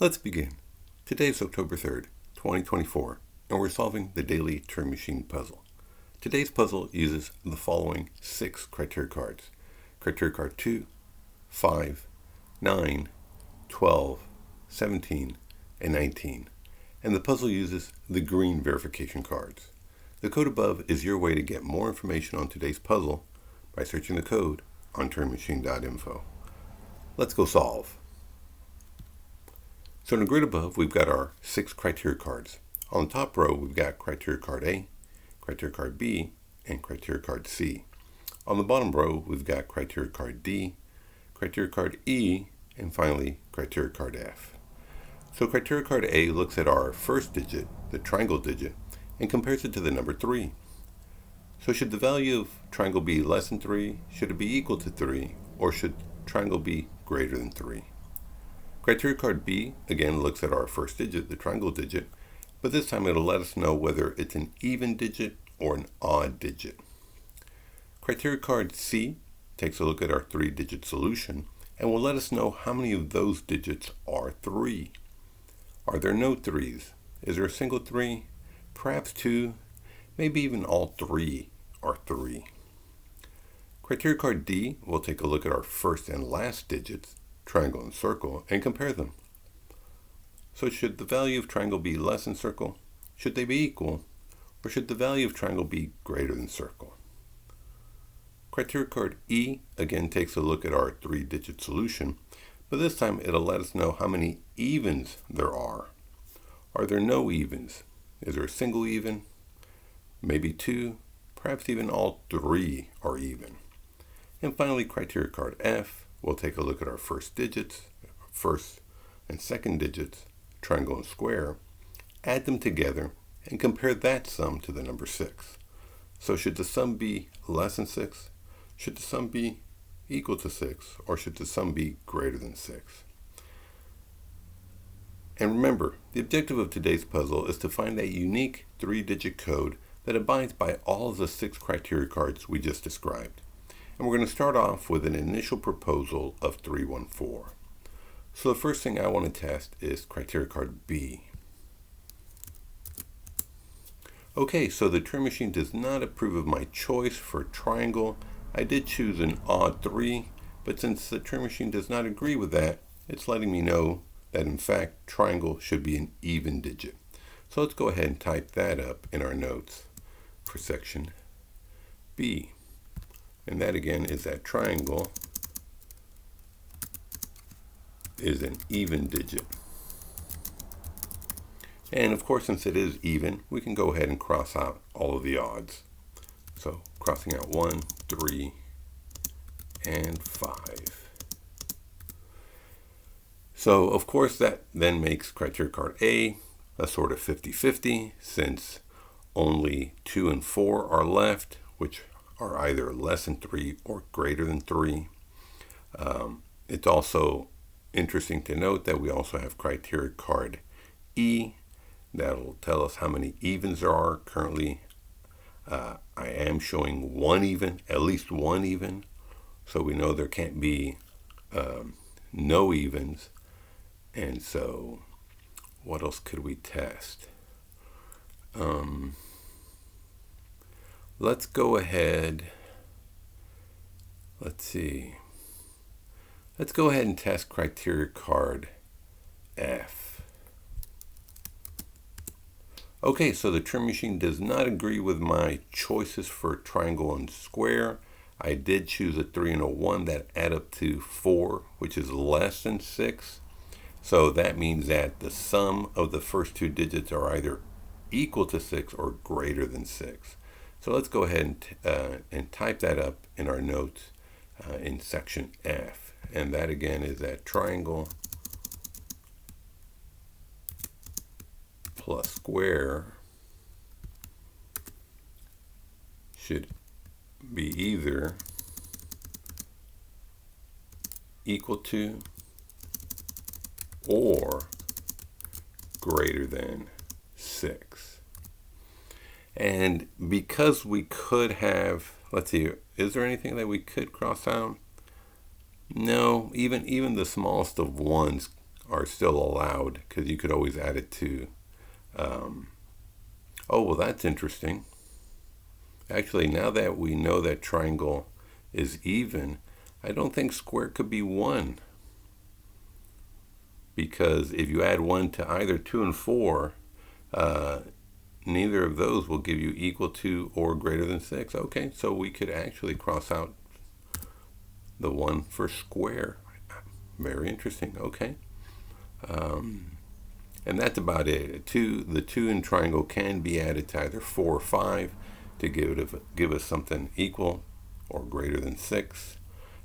Let's begin. Today is October 3rd, 2024, and we're solving the Daily Turing Machine Puzzle. Today's puzzle uses the following 6 criteria cards. Criteria card 2, 5, 9, 12, 17, and 19. And the puzzle uses the green verification cards. The code above is your way to get more information on today's puzzle by searching the code on turingmachine.info. Let's go solve. So in the grid above, we've got our 6 criteria cards. On the top row, we've got criteria card A, criteria card B, and criteria card C. On the bottom row, we've got criteria card D, criteria card E, and finally, criteria card F. So criteria card A looks at our first digit, the triangle digit, and compares it to the number 3. So should the value of triangle be less than 3, should it be equal to 3, or should triangle be greater than 3? Criteria card B, again, looks at our first digit, the triangle digit, but this time it'll let us know whether it's an even digit or an odd digit. Criteria card C takes a look at our 3-digit solution and will let us know how many of those digits are 3. Are there no 3s? Is there a single 3? Perhaps 2? Maybe even all 3 are 3. Criteria card D will take a look at our first and last digits, triangle and circle, and compare them. So should the value of triangle be less than circle? Should they be equal? Or should the value of triangle be greater than circle? Criteria card E again takes a look at our 3-digit solution, but this time it'll let us know how many evens there are. Are there no evens? Is there a single even? Maybe 2? Perhaps even all 3 are even. And finally, criteria card F will take a look at our first digits, first and second digits, triangle and square, add them together, and compare that sum to the number 6. So should the sum be less than 6? Should the sum be equal to 6? Or should the sum be greater than 6? And remember, the objective of today's puzzle is to find that unique 3-digit code that abides by all of the 6 criteria cards we just described. And we're going to start off with an initial proposal of 314. So the first thing I want to test is criteria card B. Okay, so the Turing Machine does not approve of my choice for triangle. I did choose an odd 3, but since the Turing Machine does not agree with that, it's letting me know that in fact triangle should be an even digit. So let's go ahead and type that up in our notes for section B. And that again is that triangle is an even digit. And of course, since it is even, we can go ahead and cross out all of the odds. So crossing out 1, 3, and 5. So of course that then makes criteria card A a sort of 50-50, since only 2 and 4 are left, which are either less than 3 or greater than 3. It's also interesting to note that we also have criteria card E. That'll tell us how many evens there are. Currently, I am showing 1 even, at least 1 even. So we know there can't be no evens. And so what else could we test? Let's go ahead. Let's see. Let's go ahead and test criteria card F. Okay, so the Turing Machine does not agree with my choices for triangle and square. I did choose a 3 and a 1 that add up to 4, which is less than 6. So that means that the sum of the first 2 digits are either equal to 6 or greater than 6. So let's go ahead and type that up in our notes in section F. And that again is that triangle plus square should be either equal to or greater than 6. And because we could have, let's see, is there anything that we could cross out? No, even the smallest of ones are still allowed because you could always add it to. Oh, well, that's interesting. Actually, now that we know that triangle is even, I don't think square could be 1. Because if you add 1 to either 2 and 4, neither of those will give you equal to or greater than 6. Okay, so we could actually cross out the 1 for square. Very interesting. Okay. And that's about it. The 2 in triangle can be added to either 4 or 5 to give us something equal or greater than 6.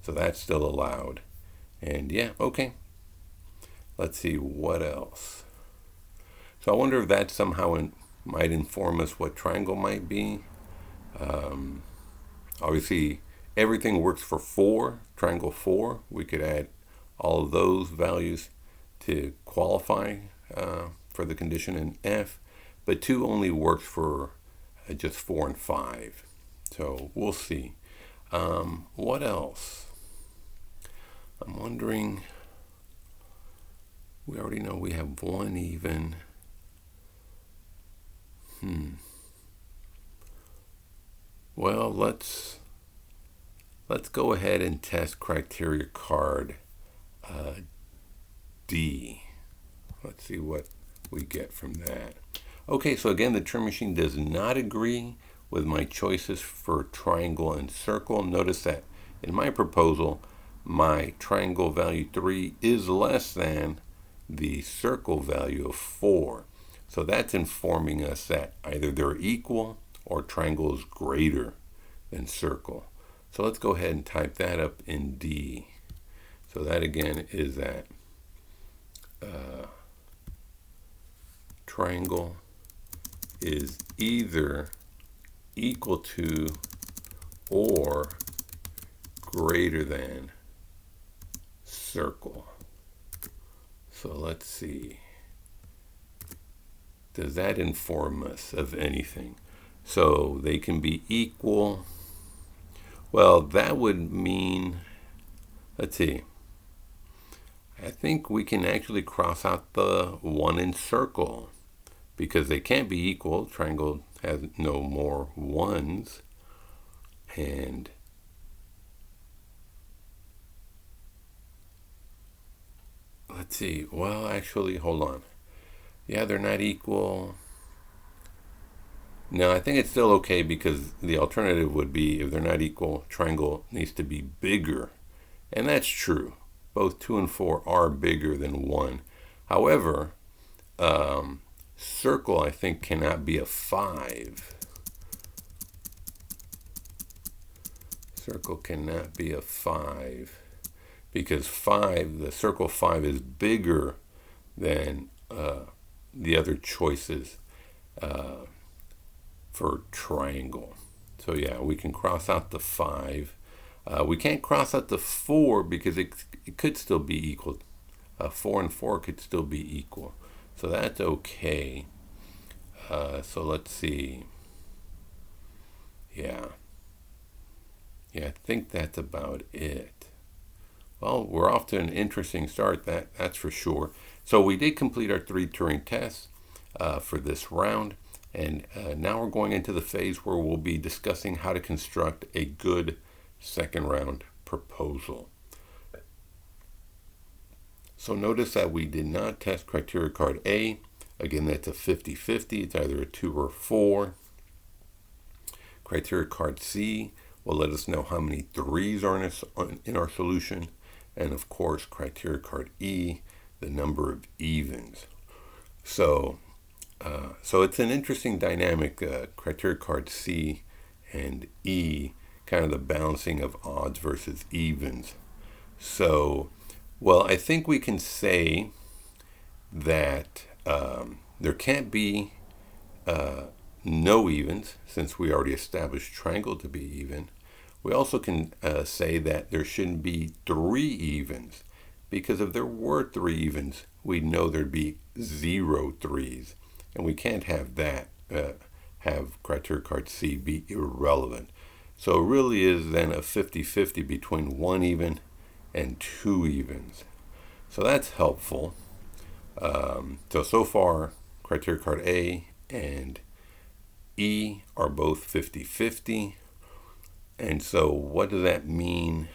So that's still allowed. And yeah, okay. Let's see what else. So I wonder if that somehow might inform us what triangle might be. Obviously, everything works for 4, triangle 4. We could add all of those values to qualify for the condition in F, but 2 only works for just 4 and 5. So we'll see. What else? I'm wondering, we already know we have 1 even. Well, let's go ahead and test criteria card D. Let's see what we get from that. Okay, so again, the Turing machine does not agree with my choices for triangle and circle. Notice that in my proposal, my triangle value 3 is less than the circle value of 4. So that's informing us that either they're equal or triangle is greater than circle. So let's go ahead and type that up in D. So that again is that triangle is either equal to or greater than circle. So let's see. Does that inform us of anything? So they can be equal. Well, that would mean, let's see. I think we can actually cross out the 1 in circle because they can't be equal. Triangle has no more 1s. And let's see. Well, actually, hold on. Yeah, they're not equal. No, I think it's still okay because the alternative would be if they're not equal, triangle needs to be bigger. And that's true. Both 2 and 4 are bigger than 1. However, circle, I think, cannot be a 5. Circle cannot be a 5 because 5, the circle 5 is bigger than the other choices for triangle. So yeah, we can cross out the 5. We can't cross out the 4 because it could still be equal. 4 and 4 could still be equal. So that's okay. So let's see. Yeah, I think that's about it. Well, we're off to an interesting start, that's for sure. So we did complete our 3 Turing tests for this round. And now we're going into the phase where we'll be discussing how to construct a good second round proposal. So notice that we did not test criteria card A. Again, that's a 50-50. It's either a 2 or 4. Criteria card C will let us know how many 3s are in our solution. And of course, criteria card E, the number of evens. So it's an interesting dynamic, criteria card C and E, kind of the balancing of odds versus evens. So, well, I think we can say that there can't be no evens, since we already established triangle to be even. We also can say that there shouldn't be 3 evens, because if there were 3 evens, we'd know there'd be 0 3s. And we can't have that, have criteria card C be irrelevant. So it really is then a 50-50 between 1 even and 2 evens. So that's helpful. So far, criteria card A and E are both 50-50. And so what does that mean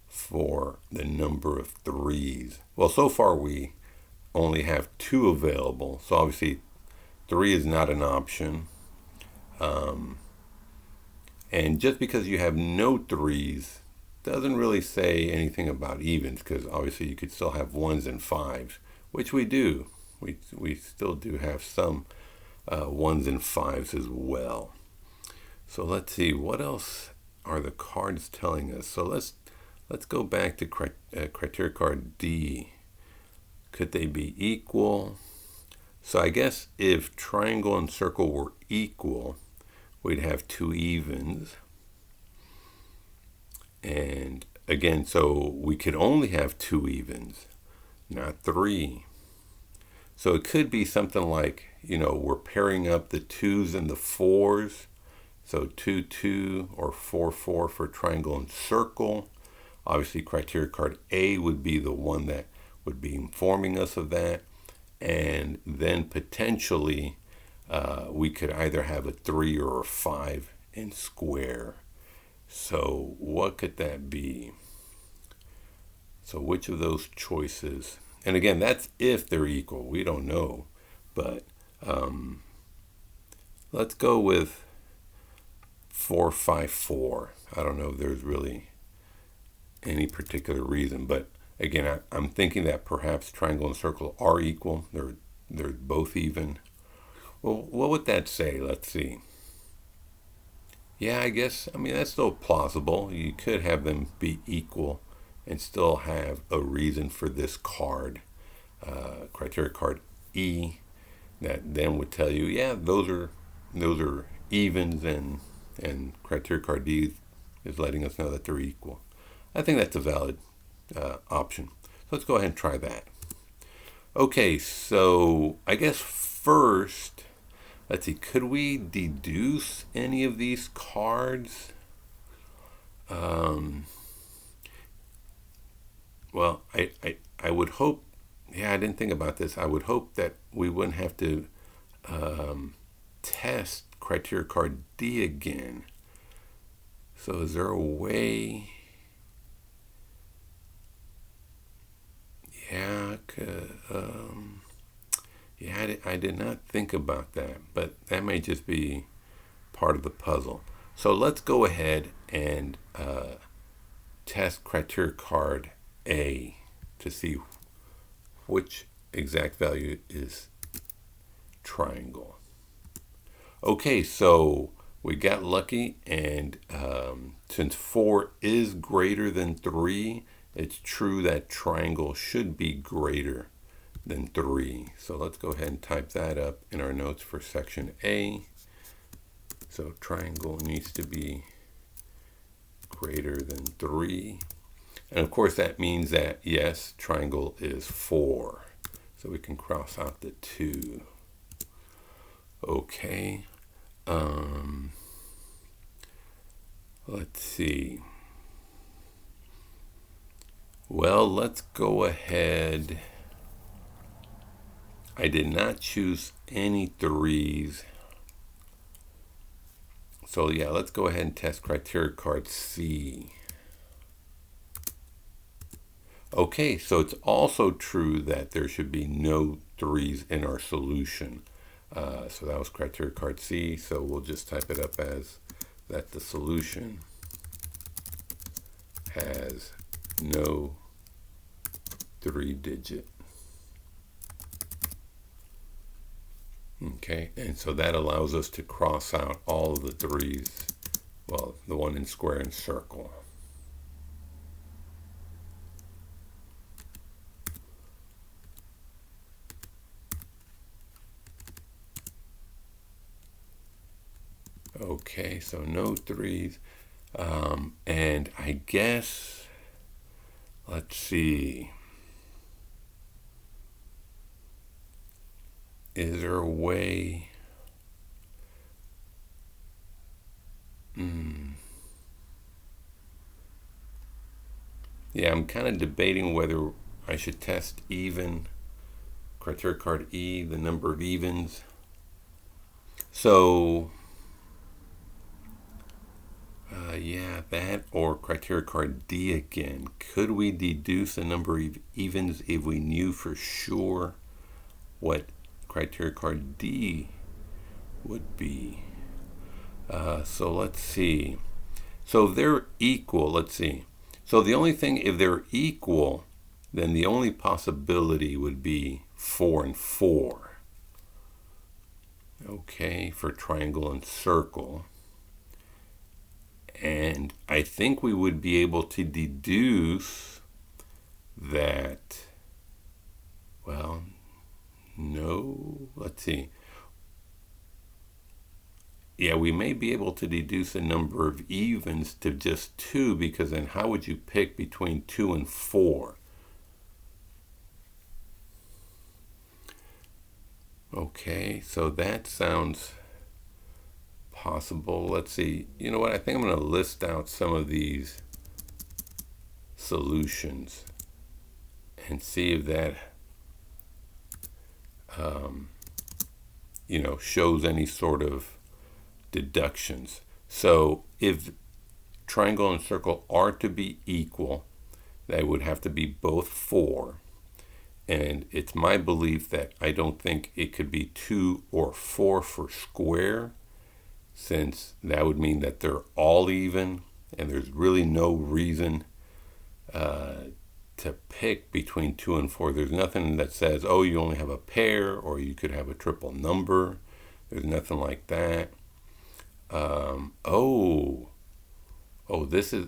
for the number of threes? Well, so far we only have two available. So obviously 3 is not an option. And just because you have no threes doesn't really say anything about evens, because obviously you could still have ones and fives, which we do. We still do have some ones and fives as well. So let's see, what else are the cards telling us? So let's go back to criteria card D. Could they be equal? So I guess if triangle and circle were equal, we'd have two evens. And again, so we could only have two evens, not three. So it could be something like, we're pairing up the twos and the fours. So 2-2 or 4-4 for triangle and circle. Obviously, criteria card A would be the one that would be informing us of that. And then potentially we could either have a 3 or a 5 in square. So what could that be? So which of those choices? And again, that's if they're equal. We don't know. But let's go with 4-5-4. I don't know if there's really any particular reason. But again, I'm thinking that perhaps triangle and circle are equal. They're both even. Well, what would that say? Let's see. Yeah, I guess, that's still plausible. You could have them be equal and still have a reason for this card, criteria card E, that then would tell you, yeah, those are evens, and criteria card D is letting us know that they're equal. I think that's a valid option. So let's go ahead and try that. Okay, so I guess first, let's see, could we deduce any of these cards? Well, I would hope, I didn't think about this. I would hope that we wouldn't have to test criteria card D again. So is there a way? Yeah, I did not think about that, but that may just be part of the puzzle. So let's go ahead and test criteria card A to see which exact value is triangle. Okay, so we got lucky, and since 4 is greater than 3, it's true that triangle should be greater than 3. So let's go ahead and type that up in our notes for section A. So triangle needs to be greater than 3. And of course that means that, yes, triangle is 4. So we can cross out the 2. Okay. Let's see. Well, let's go ahead. I did not choose any 3s. So yeah, let's go ahead and test criteria card C. Okay, so it's also true that there should be no 3s in our solution. So that was criteria card C, so we'll just type it up as that the solution has no 3-digit. Okay, and so that allows us to cross out all of the 3s, well, the one in square and circle. Okay, so no 3s. And I guess, let's see. Is there a way? Yeah, I'm kind of debating whether I should test even criteria card E, the number of evens. So, yeah, that or criteria card D again. Could we deduce the number of evens if we knew for sure what criteria card D would be? So let's see. So if they're equal, let's see. So the only thing, if they're equal, then the only possibility would be 4 and 4. Okay, for triangle and circle. And I think we would be able to deduce that, well, no, let's see. Yeah, we may be able to deduce a number of evens to just 2, because then how would you pick between 2 and 4? Okay, so that sounds possible. Let's see. You know what? I think I'm going to list out some of these solutions and see if that, shows any sort of deductions. So if triangle and circle are to be equal, they would have to be both 4. And it's my belief that I don't think it could be 2 or 4 for square, since that would mean that they're all even, and there's really no reason to pick between 2 and 4. There's nothing that says, oh, you only have a pair, or you could have a triple number. There's nothing like that.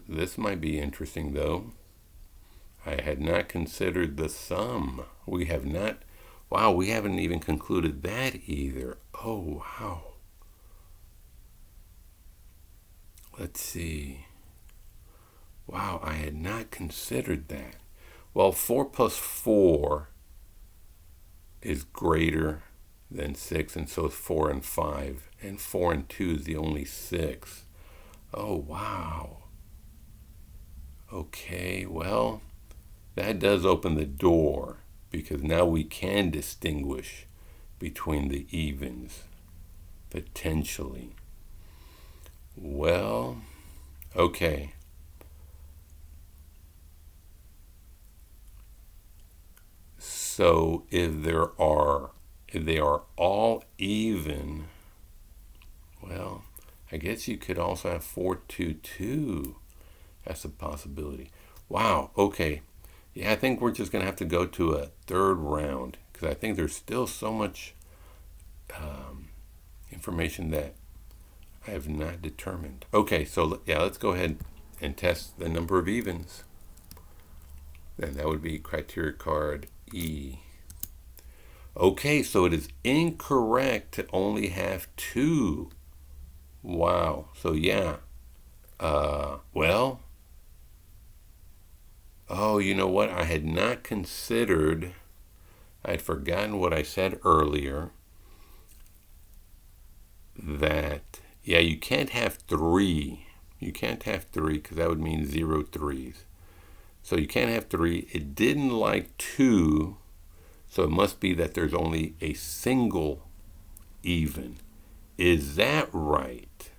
This might be interesting though. I had not considered the sum. We haven't even concluded that either. Oh, wow. Let's see. Wow, I had not considered that. Well, 4 plus 4 is greater than 6, and so is 4 and 5. And 4 and 2 is the only 6. Oh, wow. Okay, well, that does open the door, because now we can distinguish between the evens, potentially. Well, okay. So if they are all even, well, I guess you could also have 4, 2, 2. That's a possibility. Wow, okay. Yeah, I think we're just going to have to go to a third round, because I think there's still so much information that I have not determined. Okay, so yeah, let's go ahead and test the number of evens. Then that would be criteria card E. Okay, so it is incorrect to only have 2. Wow. So yeah. Well. Oh, you know what? I had not considered. I had forgotten what I said earlier. That, yeah, you can't have 3. You can't have 3, because that would mean 0 3s. So you can't have 3. It didn't like 2. So it must be that there's only a single even. Is that right?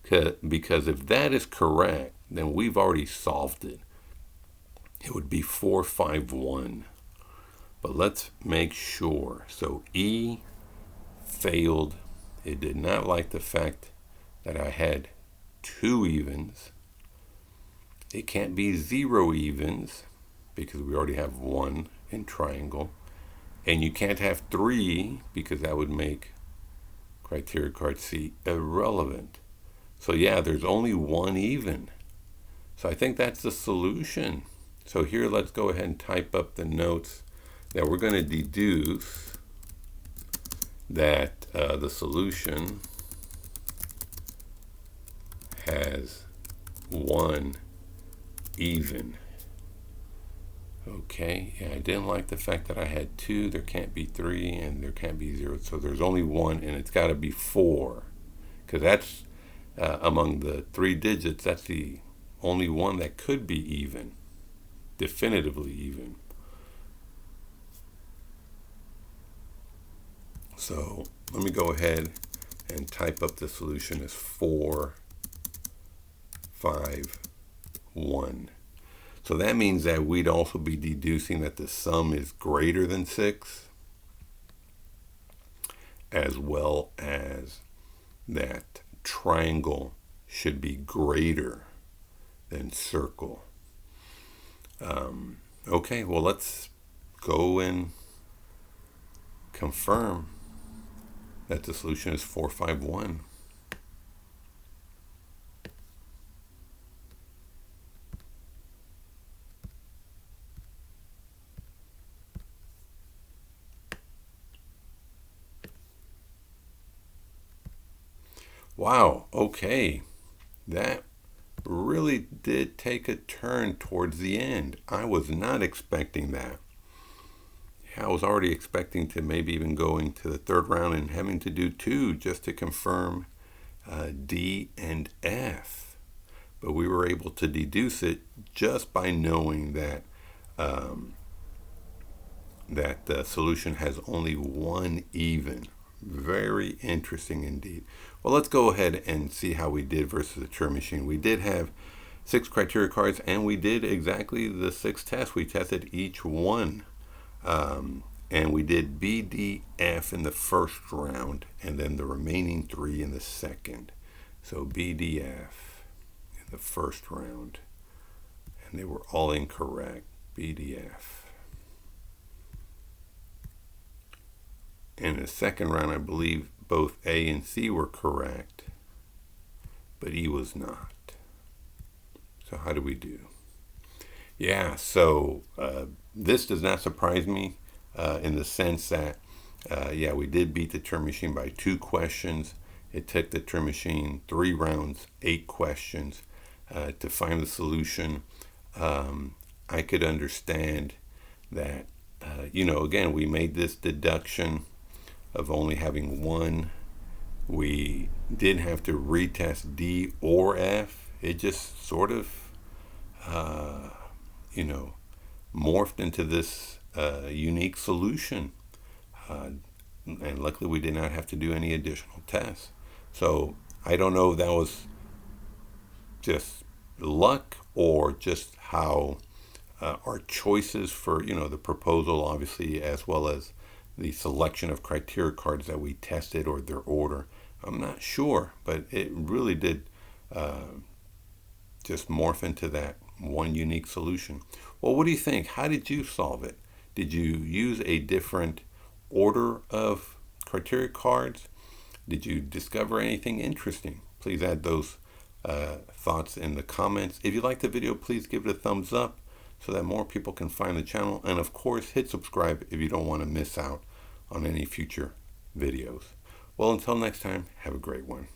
Because if that is correct, then we've already solved it. It would be 4, 5, 1. But let's make sure. So E failed. It did not like the fact that I had 2 evens. It can't be 0 evens, because we already have 1 in triangle. And you can't have 3, because that would make criteria card C irrelevant. So yeah, there's only 1 even. So I think that's the solution. So here, let's go ahead and type up the notes that we're going to deduce that the solution has 1 even. Okay, yeah, I didn't like the fact that I had 2, there can't be 3, and there can't be 0. So there's only 1, and it's got to be 4. Because that's, among the 3 digits, that's the only one that could be even. Definitively even. So let me go ahead and type up the solution as 4, 5, 1. So that means that we'd also be deducing that the sum is greater than 6, as well as that triangle should be greater than circle. Okay, well, let's go and confirm that the solution is 451. Wow, okay. That really did take a turn towards the end. I was not expecting that. I was already expecting to maybe even go into the third round and having to do 2 just to confirm D and F. But we were able to deduce it just by knowing that that the solution has only one even. Very interesting indeed. Well, let's go ahead and see how we did versus the Turing Machine. We did have 6 criteria cards, and we did exactly the 6 tests. We tested each one. And we did B, D, F in the first round, and then the remaining 3 in the second. So B, D, F in the first round. And they were all incorrect. B, D, F. In the second round, I believe both A and C were correct, but E was not. So how do we do? Yeah, so this does not surprise me in the sense that, yeah, we did beat the Turing Machine by 2 questions. It took the Turing Machine 3 rounds, 8 questions to find the solution. I could understand that, again, we made this deduction of only having 1. We didn't have to retest D or F. It just sort of, morphed into this unique solution. And luckily we did not have to do any additional tests. So I don't know if that was just luck or just how our choices for, the proposal, obviously, as well as the selection of criteria cards that we tested or their order. I'm not sure, but it really did just morph into that one unique solution. Well, what do you think? How did you solve it? Did you use a different order of criteria cards? Did you discover anything interesting? Please add those thoughts in the comments. If you liked the video, please give it a thumbs up so that more people can find the channel. And of course, hit subscribe if you don't want to miss out on any future videos. Well, until next time, have a great one.